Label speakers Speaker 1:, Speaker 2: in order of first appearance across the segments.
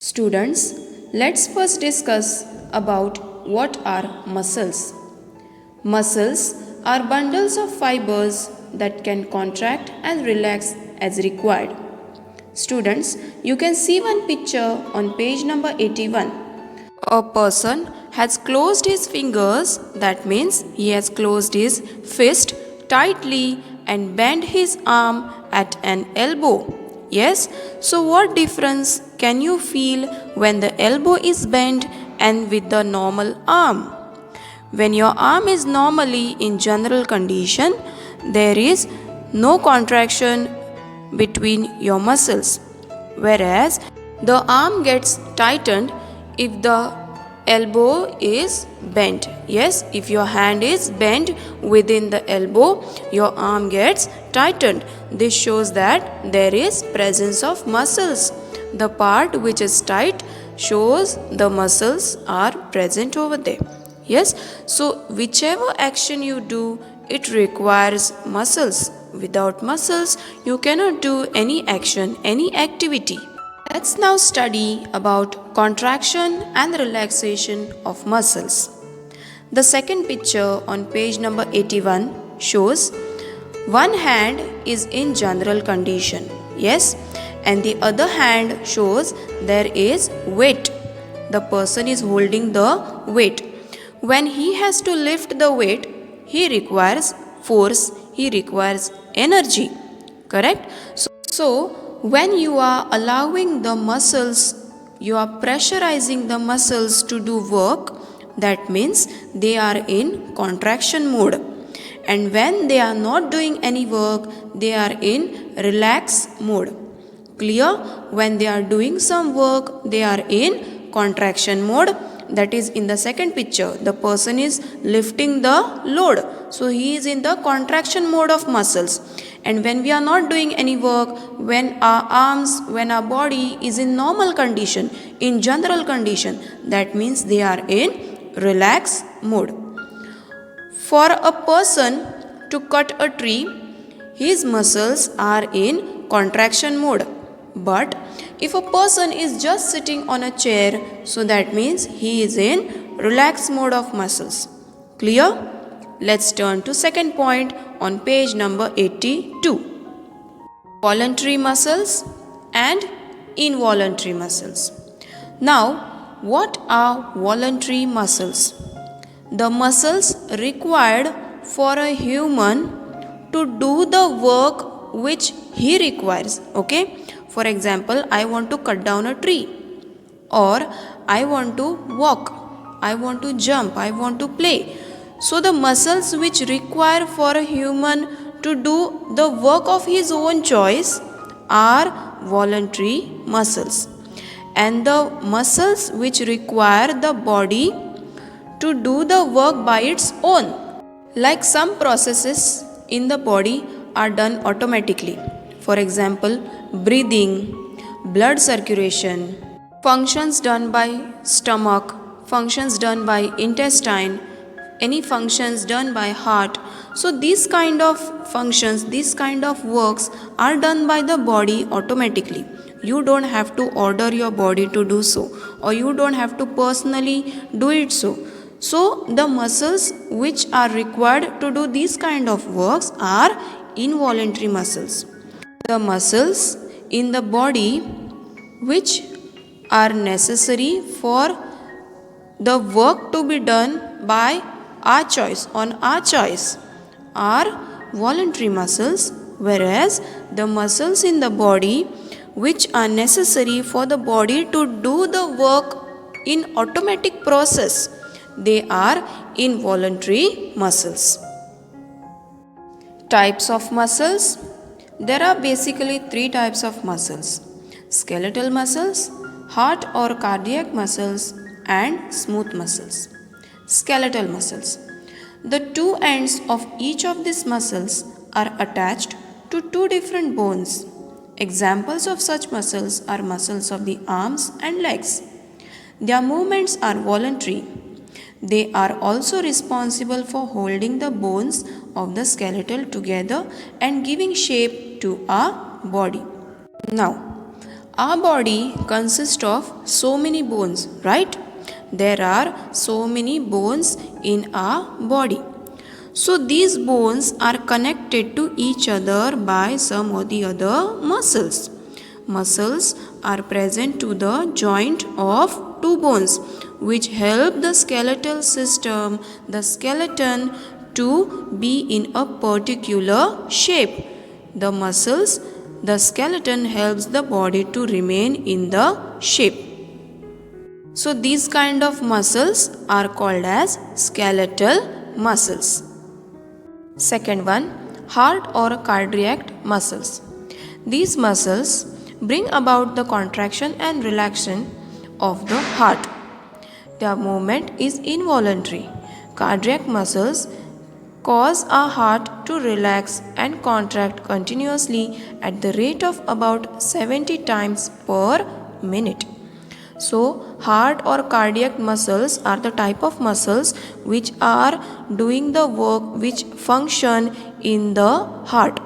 Speaker 1: Students, let's first discuss about what are muscles. Muscles are bundles of fibers that can contract and relax as required. Students, you can see one picture on page number 81. A person has closed his fingers, that means he has closed his fist tightly and bent his arm at an elbow. Yes, so what difference can you feel when the elbow is bent and with the normal arm? When your arm is normally in general condition, there is no contraction between your muscles, whereas the arm gets tightened if the elbow is bent. Yes, if your hand is bent within the elbow, your arm gets tightened. This shows that there is presence of muscles. The part which is tight shows the muscles are present over there. Yes, so whichever action you do, it requires muscles. Without muscles, you cannot do any action, any activity. Let's now study about contraction and relaxation of muscles. The second picture on page number 81 shows one hand is in general condition, yes, and the other hand shows there is weight. The person is holding the weight. When he has to lift the weight, he requires force, he requires energy, correct? So when you are allowing the muscles, you are pressurizing the muscles to do work, that means they are in contraction mode. And when they are not doing any work, they are in relax mode. Clear? When they are doing some work, they are in contraction mode. That is in the second picture. The person is lifting the load. So he is in the contraction mode of muscles. And when we are not doing any work, when our arms, when our body is in normal condition, in general condition, that means they are in relax mode. For a person to cut a tree, his muscles are in contraction mode. But if a person is just sitting on a chair, so that means he is in relax mode of muscles. Clear? Let's turn to second point on page number 82. Voluntary muscles and involuntary muscles. Now, what are voluntary muscles? The muscles required for a human to do the work which he requires. Okay? For example, I want to cut down a tree, or I want to walk, I want to jump, I want to play. So the muscles which require for a human to do the work of his own choice are voluntary muscles. And the muscles which require the body to do the work by its own, like some processes in the body are done automatically. For example, breathing, blood circulation, functions done by stomach, functions done by intestine, any functions done by heart. So these kind of functions, these kind of works are done by the body automatically. You don't have to order your body to do so, or you don't have to personally do it so. So the muscles which are required to do these kind of works are involuntary muscles. The muscles in the body which are necessary for the work to be done by our choice, on our choice, are voluntary muscles, whereas the muscles in the body which are necessary for the body to do the work in automatic process, they are involuntary muscles. Types of muscles. There are basically three types of muscles: skeletal muscles, heart or cardiac muscles, and smooth muscles. Skeletal muscles. The two ends of each of these muscles are attached to two different bones. Examples of such muscles are muscles of the arms and legs. Their movements are voluntary. They are also responsible for holding the bones of the skeleton together and giving shape to our body. Now, Our body consists of so many bones, right? There are so many bones in our body. So these bones are connected to each other by some or the other muscles. Muscles are present to the joint of two bones which help the skeletal system, the skeleton, to be in a particular shape. The skeleton helps the body to remain in the shape. So these kind of muscles are called as skeletal muscles. Second one, heart or cardiac muscles. These muscles bring about the contraction and relaxation of the heart. Their movement is involuntary. Cardiac muscles cause our heart to relax and contract continuously at the rate of about 70 times per minute. So, heart or cardiac muscles are the type of muscles which are doing the work, which function in the heart.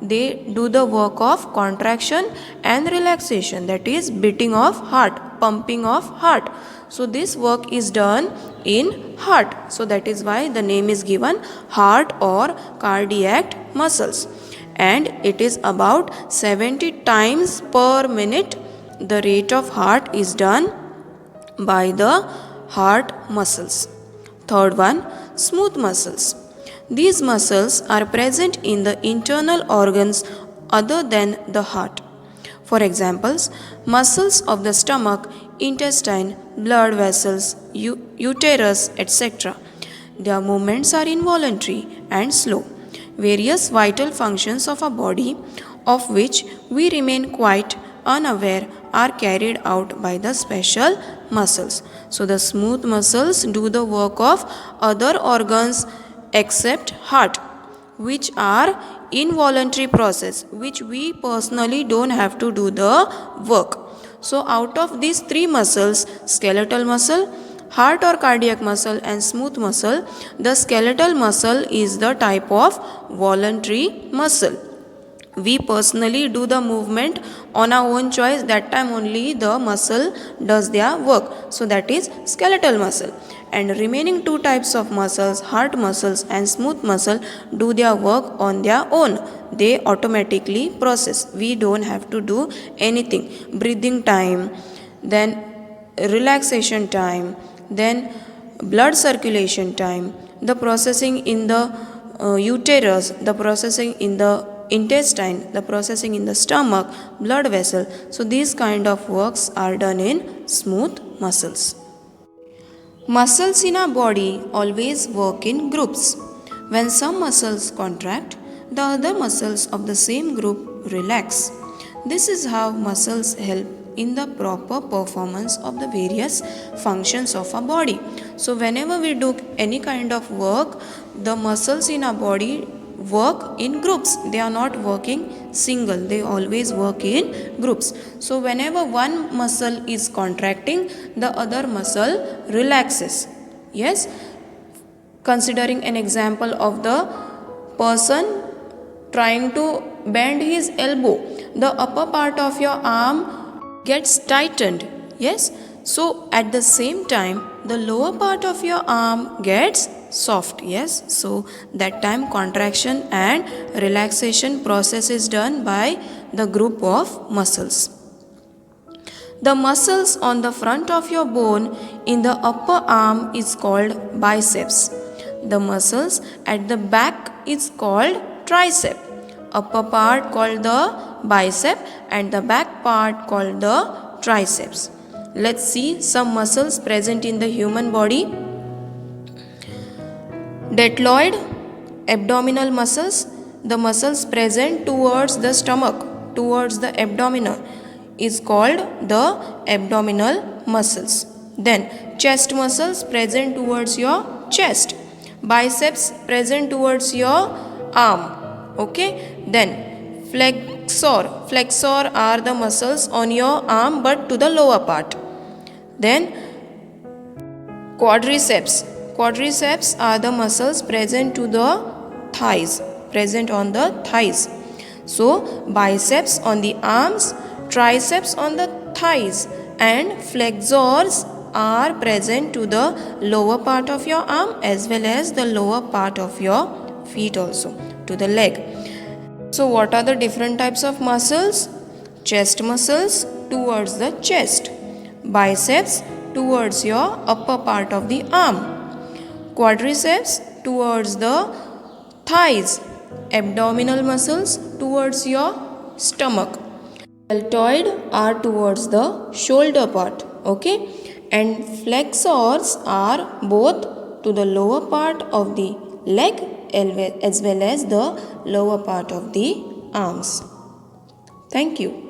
Speaker 1: They do the work of contraction and relaxation, that is beating of heart, pumping of heart. So this work is done in heart. So that is why the name is given heart or cardiac muscles. And it is about 70 times per minute. The rate of heart is done by the heart muscles. Third one, smooth muscles. These muscles are present in the internal organs other than the heart. For examples, muscles of the stomach, intestine, blood vessels, uterus, etc. Their movements are involuntary and slow. Various vital functions of a body, of which we remain quite unaware, are carried out by the special muscles. So the smooth muscles do the work of other organs except heart, which are involuntary process, which we personally don't have to do the work. So out of these three muscles, skeletal muscle, heart or cardiac muscle and smooth muscle, the skeletal muscle is the type of voluntary muscle. We personally do the movement on our own choice, that time only the muscle does their work. So that is skeletal muscle. And remaining two types of muscles, heart muscles and smooth muscle, do their work on their own. They automatically process. We don't have to do anything. Breathing time, then relaxation time, then blood circulation time, the processing in the uterus, the processing in the intestine, the processing in the stomach, blood vessel. So these kind of works are done in smooth muscles. Muscles in our body always work in groups. When some muscles contract, the other muscles of the same group relax. This is how muscles help in the proper performance of the various functions of our body. So whenever we do any kind of work, the muscles in our body work in groups. They are not working single. They always work in groups. So whenever one muscle is contracting, the other muscle relaxes. Yes? Considering an example of the person trying to bend his elbow, the upper part of your arm gets tightened. Yes? So at the same time, the lower part of your arm gets soft. Yes, so that time contraction and relaxation process is done by the group of muscles. The muscles on the front of your bone in the upper arm is called biceps. The muscles at the back is called tricep. Upper part called the bicep and the back part called the triceps. Let's see some muscles present in the human body. Deltoid, abdominal muscles, the muscles present towards the stomach, towards the abdomen, is called the abdominal muscles. Then chest muscles present towards your chest, biceps present towards your arm. Okay, then flexor are the muscles on your arm but to the lower part. Then quadriceps are the muscles present to the thighs, present on the thighs. So biceps on the arms, triceps on the thighs, and flexors are present to the lower part of your arm as well as the lower part of your feet also, to the leg. So what are the different types of muscles? Chest muscles towards the chest, biceps towards your upper part of the arm, quadriceps towards the thighs, abdominal muscles towards your stomach, deltoid are towards the shoulder part, okay, and flexors are both to the lower part of the leg as well as the lower part of the arms. Thank you.